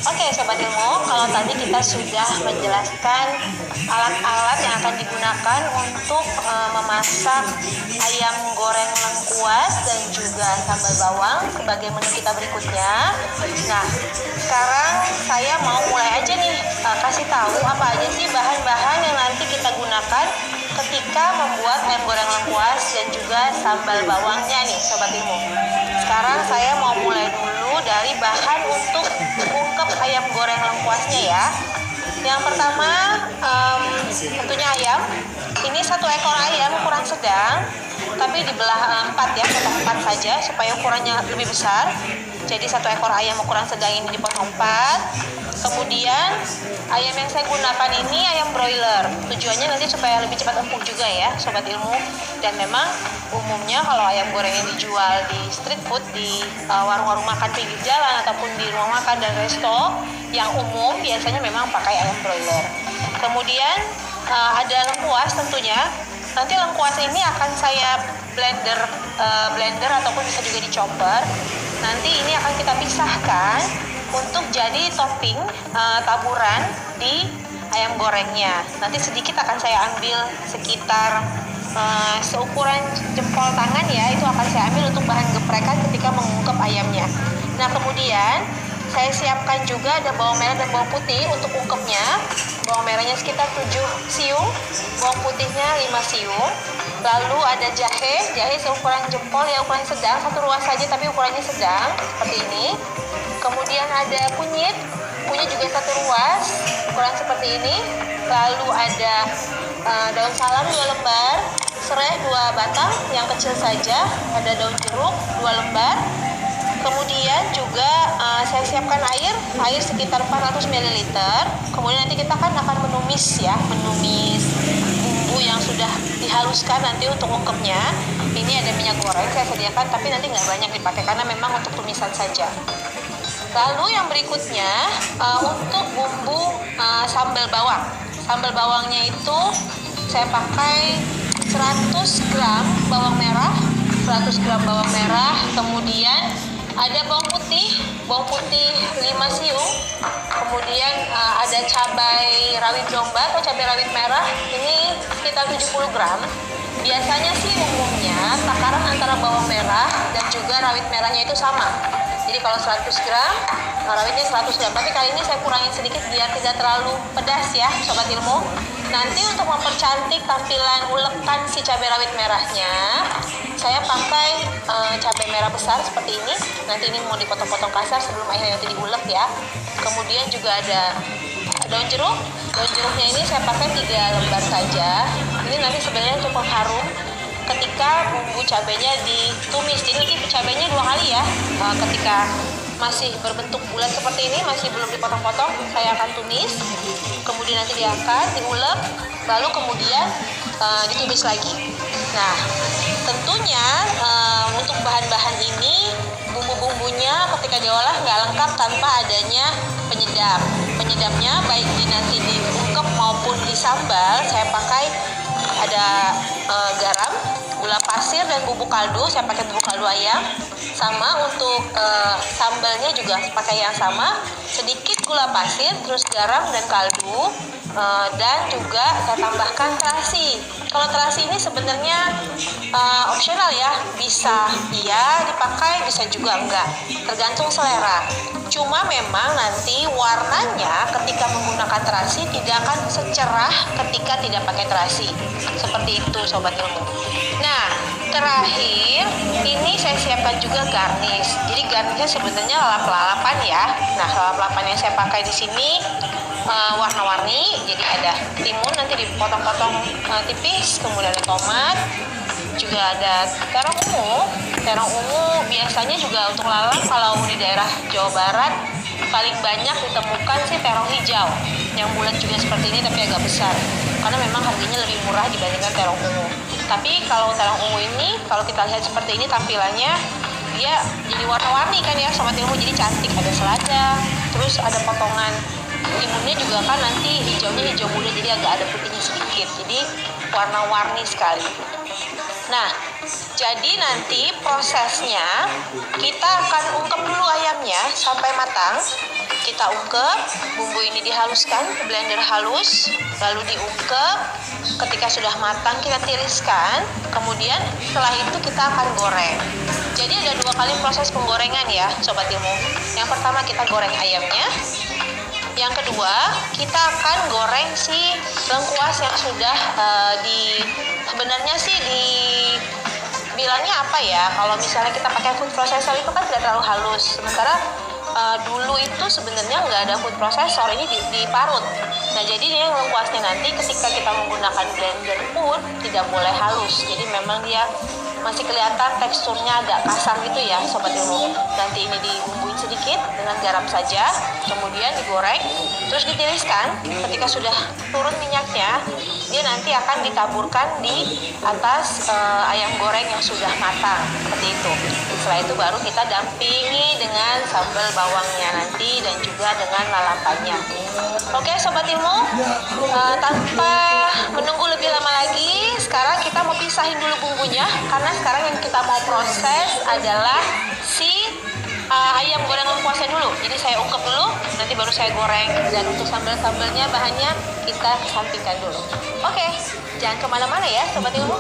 Oke, Sobat Ilmu, kalau tadi kita sudah menjelaskan alat-alat yang akan digunakan untuk memasak ayam goreng lengkuas dan juga sambal bawang sebagai menu kita berikutnya. Nah, sekarang saya mau mulai aja nih kasih tahu apa aja sih bahan-bahan yang nanti kita gunakan ketika membuat ayam goreng lengkuas dan juga sambal bawangnya nih, Sobat Ilmu. Sekarang saya mau mulai dulu dari bahan untuk ungkep ayam goreng lengkuasnya ya. Yang pertama tentunya ayam. Ini satu ekor ayam ukuran sedang, tapi dibelah 4 ya, potong 4 saja supaya ukurannya lebih besar. Jadi satu ekor ayam ukuran sedang ini dipotong 4. Kemudian ayam yang saya gunakan ini ayam broiler. Tujuannya nanti supaya lebih cepat empuk juga ya, Sobat Ilmu. Dan memang umumnya kalau ayam goreng yang dijual di street food, di warung-warung makan pinggir jalan ataupun di rumah makan dan resto yang umum biasanya memang pakai ayam broiler. Kemudian ada lengkuas tentunya. Nanti lengkuas ini akan saya blender ataupun bisa juga dicopper. Nanti ini akan kita pisahkan untuk jadi topping taburan di ayam gorengnya. Nanti sedikit akan saya ambil sekitar seukuran jempol tangan ya, itu akan saya ambil untuk bahan geprekan ketika mengungkep ayamnya. Nah, kemudian saya siapkan juga ada bawang merah dan bawang putih untuk ungkepnya. Bawang merahnya sekitar 7 siung, bawang putihnya 5 siung. Lalu ada jahe seukuran jempol ya, ukuran sedang, satu ruas saja tapi ukurannya sedang seperti ini. Kemudian ada kunyit juga satu ruas, ukuran seperti ini. Lalu ada daun salam 2 lembar, serai 2 batang yang kecil saja, ada daun jeruk 2 lembar. Kemudian juga saya siapkan air sekitar 400 ml. Kemudian nanti kita akan menumis bumbu yang sudah dihaluskan nanti untuk ungkepnya. Ini ada minyak goreng saya sediakan, tapi nanti nggak banyak dipakai karena memang untuk tumisan saja. Lalu yang berikutnya untuk bumbu sambal bawang. Sambal bawangnya itu saya pakai 100 gram bawang merah, kemudian ada bawang putih 5 siung, kemudian ada cabai rawit domba atau cabai rawit merah, ini sekitar 70 gram. Biasanya sih umumnya takaran antara bawang merah dan juga rawit merahnya itu sama. Jadi kalau 100 gram, rawitnya 100 gram. Tapi kali ini saya kurangin sedikit biar tidak terlalu pedas ya, Sobat Ilmu. Nanti untuk mempercantik tampilan ulekan si cabai rawit merahnya, saya pakai cabai merah besar seperti ini. Nanti ini mau dipotong-potong kasar sebelum akhirnya nanti diulek ya. Kemudian juga ada daun jeruk. Daun jeruknya ini saya pakai 3 lembar saja. Ini nanti sebenarnya cukup harum ketika bumbu cabenya ditumis. Jadi nanti cabenya 2 kali ya. Ketika masih berbentuk bulat seperti ini, masih belum dipotong-potong, saya akan tumis. Kemudian nanti diangkat, diulek, lalu kemudian ditumis lagi. Nah, tentunya untuk bahan-bahan ini, bumbu-bumbunya ketika diolah nggak lengkap tanpa adanya penyedap. Penyedapnya baik nanti diungkep maupun di sambal, saya pakai ada garam, gula pasir, dan bubuk kaldu. Saya pakai bubuk kaldu ayam. Sama untuk sambalnya juga pakai yang sama, sedikit gula pasir, terus garam dan kaldu, dan juga saya tambahkan terasi. Kalau terasi ini sebenarnya opsional ya, bisa iya dipakai, bisa juga enggak, tergantung selera. Cuma memang nanti warnanya ketika menggunakan terasi tidak akan secerah ketika tidak pakai terasi. Seperti itu, Sobat Ilmu. Nah, terakhir ini saya siapkan juga garnish. Jadi garnishnya sebenarnya lalap-lalapan ya. Nah, lalap-lalapan yang saya pakai di sini warna-warni. Jadi ada timun nanti dipotong-potong tipis, kemudian ada tomat, juga ada terong ungu. Terong ungu biasanya juga untuk lalap kalau di daerah Jawa Barat paling banyak ditemukan sih terong hijau yang bulat juga seperti ini tapi agak besar, karena memang harganya lebih murah dibandingkan terong ungu. Tapi kalau terong ungu ini, kalau kita lihat seperti ini tampilannya, dia jadi warna-warni kan ya Sobat Ilmu, jadi cantik. Ada selada, terus ada potongan timunnya juga kan nanti hijaunya hijau muda, jadi agak ada putihnya sedikit, jadi warna-warni sekali. Nah, jadi nanti prosesnya kita akan ungkep dulu ayamnya sampai matang. Kita kita ungkep, bumbu ini dihaluskan ke blender halus, lalu diungkep. Ketika sudah matang kita tiriskan, kemudian setelah itu kita akan goreng. Jadi ada 2 kali proses penggorengan ya Sobat Ilmu. Yang pertama kita goreng ayamnya, yang kedua kita akan goreng si lengkuas yang sudah sebenarnya sih bilangnya apa ya, kalau misalnya kita pakai food processor itu kan tidak terlalu halus, sementara dulu itu sebenarnya nggak ada food processor, ini diparut. Nah jadi yang lengkuasnya nanti ketika kita menggunakan blender pun tidak boleh halus, jadi memang dia masih kelihatan teksturnya agak kasar gitu ya Sobat Ilmu. Nanti ini dibumbuin sedikit dengan garam saja, kemudian digoreng, terus ditiriskan. Ketika sudah turun minyaknya, dia nanti akan ditaburkan di atas ayam goreng yang sudah matang, seperti itu. Setelah itu baru kita dampingi dengan sambal bawangnya nanti dan juga dengan lalapannya. Oke Sobat Ilmu, tanpa menunggu lebih lama lagi, sekarang kita mau pisahin dulu bumbunya, karena sekarang yang kita mau proses adalah si ayam goreng lengkuasnya dulu. Jadi saya ungkep dulu, nanti baru saya goreng. Dan untuk sambal-sambalnya bahannya kita kesampingkan dulu. Oke, jangan kemana-mana ya Sobat Ilmu.